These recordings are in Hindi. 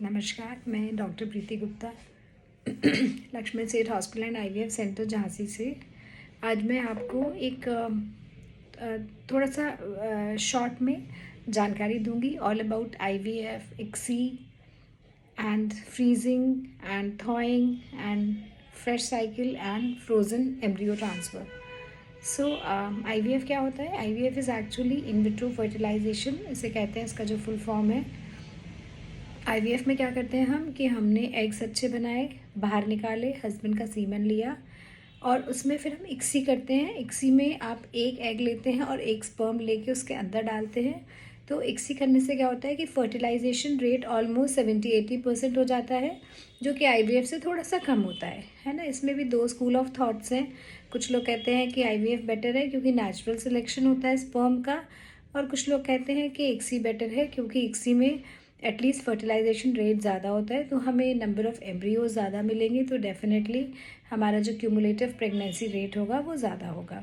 नमस्कार, मैं डॉक्टर प्रीति गुप्ता लक्ष्मण सेठ hospital and IVF centre Jhansi से। आज मैं आपको एक थोड़ा सा शॉर्ट में जानकारी दूंगी all about IVF, ICSI and freezing and thawing and fresh cycle and frozen embryo transfer. So IVF क्या होता है? IVF is actually in vitro fertilisation, इसे कहते हैं। इसका जो फुल फॉर्म है, आईवीएफ में क्या करते हैं हम कि हमने एग्स अच्छे बनाए, बाहर निकाले, हस्बैंड का सीमन लिया और उसमें फिर हम इक्सी करते हैं। इक्सी में आप एक एग लेते हैं और एक स्पर्म लेके उसके अंदर डालते हैं। तो इक्सी करने से क्या होता है कि फर्टिलाइजेशन रेट ऑलमोस्ट 70-80% हो जाता है, जो कि आईवीएफ से थोड़ा सा कम होता है ना। इसमें भी दो स्कूल ऑफ थॉट्स हैं। कुछ लोग कहते हैं कि आईवीएफ बेटर है क्योंकि नेचुरल सिलेक्शन होता है स्पर्म का, और कुछ लोग कहते हैं कि इक्सी बेटर है क्योंकि इक्सी में एटलीस्ट फर्टिलाइजेशन रेट ज़्यादा होता है, तो हमें नंबर ऑफ़ एम्ब्रियोज ज़्यादा मिलेंगे, तो डेफिनेटली हमारा जो क्यूमुलेटिव प्रेगनेंसी रेट होगा वो ज़्यादा होगा।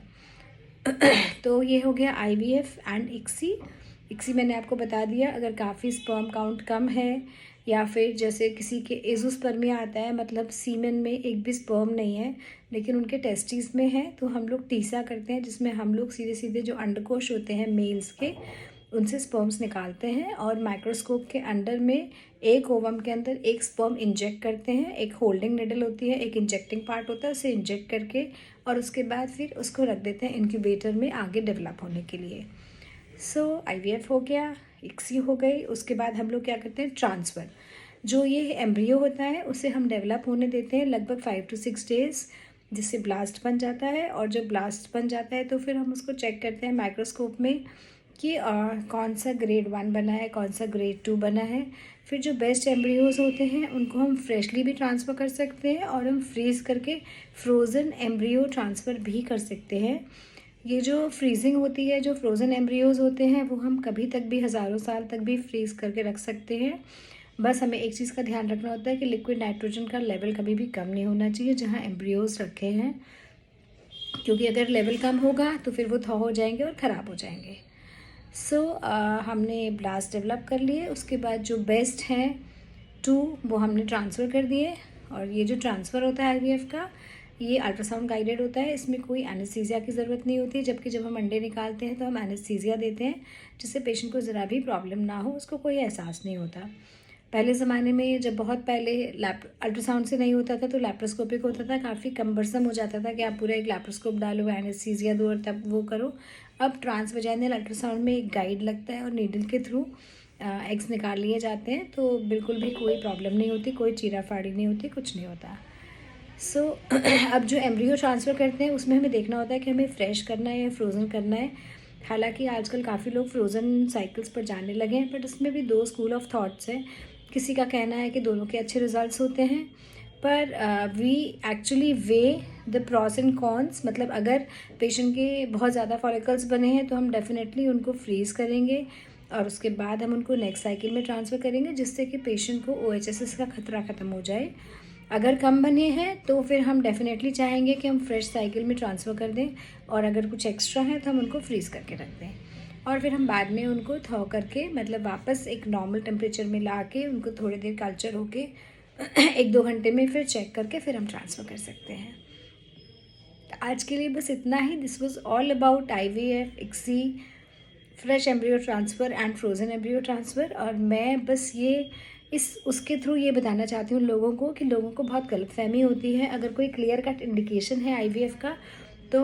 तो ये हो गया आईवीएफ एंड इक्सी। इक्सी मैंने आपको बता दिया, अगर काफ़ी स्पर्म काउंट कम है या फिर जैसे किसी के एजोस्पर्मिया आता है, मतलब सीमेन में एक भी स्पर्म नहीं है लेकिन उनके टेस्टिस में है, तो हम लोग टीसा करते हैं जिसमें हम लोग सीधे सीधे जो अंडकोश होते हैं मेल्स के, उनसे स्पर्म्स निकालते हैं और माइक्रोस्कोप के अंडर में एक ओवम के अंदर एक स्पर्म इंजेक्ट करते हैं। एक होल्डिंग निडल होती है, एक इंजेक्टिंग पार्ट होता है, उसे इंजेक्ट करके और उसके बाद फिर उसको रख देते हैं इंक्यूबेटर में आगे डेवलप होने के लिए। सो आईवीएफ हो गया, इक्सी हो गई। उसके बाद हम लोग क्या करते हैं, ट्रांसफ़र। जो ये एम्ब्रियो होता है उसे हम डेवलप होने देते हैं लगभग 5 to 6 डेज़, जिससे ब्लास्ट बन जाता है। और जब ब्लास्ट बन जाता है तो फिर हम उसको चेक करते हैं माइक्रोस्कोप में कि कौन सा ग्रेड 1 बना है, कौन सा ग्रेड 2 बना है। फिर जो बेस्ट एम्ब्रियोज़ होते हैं उनको हम फ्रेशली भी ट्रांसफ़र कर सकते हैं और हम फ्रीज़ करके फ्रोज़न एम्ब्रियो ट्रांसफ़र भी कर सकते हैं। ये जो फ्रीजिंग होती है, जो फ्रोज़न एम्ब्रियोज़ होते हैं, वो हम कभी तक भी, हज़ारों साल तक भी फ्रीज़ करके रख सकते हैं। बस हमें एक चीज़ का ध्यान रखना होता है कि लिक्विड नाइट्रोजन का लेवल कभी भी कम नहीं होना चाहिए जहाँ एम्ब्रियोज़ रखे हैं, क्योंकि अगर लेवल कम होगा तो फिर वो थॉ हो जाएंगे और ख़राब हो जाएंगे। हमने ब्लास्ट डेवलप कर लिए। उसके बाद जो बेस्ट हैं 2 वो हमने ट्रांसफ़र कर दिए। और ये जो ट्रांसफ़र होता है आईवीएफ का, ये अल्ट्रासाउंड गाइडेड होता है, इसमें कोई एनेस्थीसिया की ज़रूरत नहीं होती। जबकि जब हम अंडे निकालते हैं तो हम एनेस्थीसिया देते हैं, जिससे पेशेंट को ज़रा भी प्रॉब्लम ना हो, उसको कोई एहसास नहीं होता। पहले ज़माने में जब बहुत पहले अल्ट्रासाउंड से नहीं होता था तो लैप्रोस्कोपिक होता था, काफ़ी कम्बरसम हो जाता था कि आप पूरा एक लैप्रोस्कोप डालो, एनेस्थीसिया दो और तब वो करो। अब ट्रांसवेजाइनल अल्ट्रासाउंड में एक गाइड लगता है और नीडल के थ्रू एग्स निकाल लिए जाते हैं, तो बिल्कुल भी कोई प्रॉब्लम नहीं होती, कोई चीरा फाड़ी नहीं होती, कुछ नहीं होता। अब जो एम्ब्रियो ट्रांसफ़र करते हैं उसमें हमें देखना होता है कि हमें फ्रेश करना है या फ्रोज़न करना है। हालांकि आजकल काफ़ी लोग फ्रोज़न साइकिल्स पर जाने लगे हैं, बट उसमें भी दो स्कूल ऑफ थॉट्स हैं। किसी का कहना है कि दोनों के अच्छे रिजल्ट्स होते हैं, पर we actually weigh the pros and cons. मतलब अगर पेशेंट के बहुत ज़्यादा फॉलिकल्स बने हैं तो हम डेफिनेटली उनको फ्रीज़ करेंगे और उसके बाद हम उनको नेक्स्ट साइकिल में ट्रांसफ़र करेंगे, जिससे कि पेशेंट को OHSS का खतरा ख़त्म हो जाए। अगर कम बने हैं तो फिर हम डेफिनेटली चाहेंगे कि हम फ्रेश साइकिल में ट्रांसफ़र कर दें, और अगर कुछ एक्स्ट्रा है तो हम उनको फ्रीज़ करके रख दें और फिर हम बाद में उनको थॉ करके, मतलब वापस एक नॉर्मल टेम्परेचर में ला के उनको थोड़ी देर कल्चर होके 1-2 घंटे में फिर चेक करके फिर हम ट्रांसफ़र कर सकते हैं। तो आज के लिए बस इतना ही। This was all about IVF, ICSI, fresh embryo transfer and frozen embryo transfer. और मैं बस ये उसके थ्रू ये बताना चाहती हूँ लोगों को कि लोगों को बहुत गलतफहमी होती है। अगर कोई क्लियर कट इंडिकेशन है आईवीएफ का तो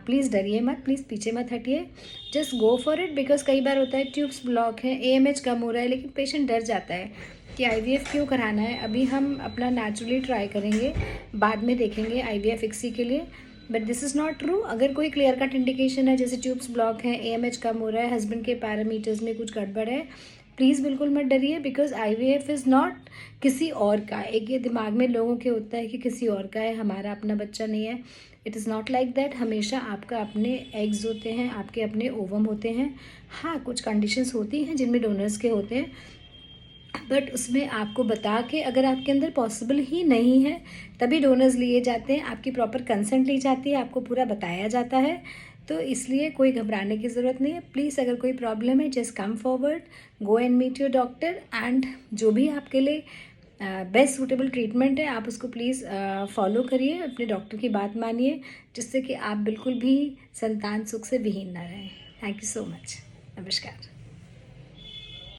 प्लीज़ डरिए मत, प्लीज़ पीछे मत हटिए, just go for it. Because कई बार होता है ट्यूब्स ब्लॉक हैं, AMH कम हो रहा है, लेकिन पेशेंट डर जाता है कि आईवीएफ क्यों कराना है। अभी हम अपना नेचुरली ट्राई करेंगे, बाद में देखेंगे आईवीएफ इक्सी के लिए। But this is not true. अगर कोई क्लियर कट इंडिकेशन है, जैसे ट्यूब्स ब्लॉक हैं, AMH कम हो रहा है, हस्बैंड के पैरामीटर्स में कुछ गड़बड़ है, प्लीज़ बिल्कुल मत डरिए। बिकॉज आईवीएफ इज़ नॉट किसी और का। एक ये दिमाग में लोगों के होता है कि किसी और का है, हमारा अपना बच्चा नहीं है। It is not like that. हमेशा आपका अपने एग्स होते हैं, आपके अपने ओवम होते हैं। हाँ, कुछ कंडीशंस होती हैं जिनमें डोनर्स के होते हैं, बट उसमें आपको बता के, अगर आपके अंदर पॉसिबल ही नहीं है तभी डोनर्स लिए जाते हैं, आपकी प्रॉपर कंसेंट ली जाती है, आपको पूरा बताया जाता है, तो इसलिए कोई घबराने की ज़रूरत नहीं है। प्लीज़ अगर कोई प्रॉब्लम है just come forward, go and meet your doctor and जो भी आपके लिए बेस्ट सूटेबल ट्रीटमेंट है आप उसको प्लीज़ फॉलो करिए, अपने डॉक्टर की बात मानिए, जिससे कि आप बिल्कुल भी संतान सुख से विहीन ना रहें। Thank you so much. नमस्कार।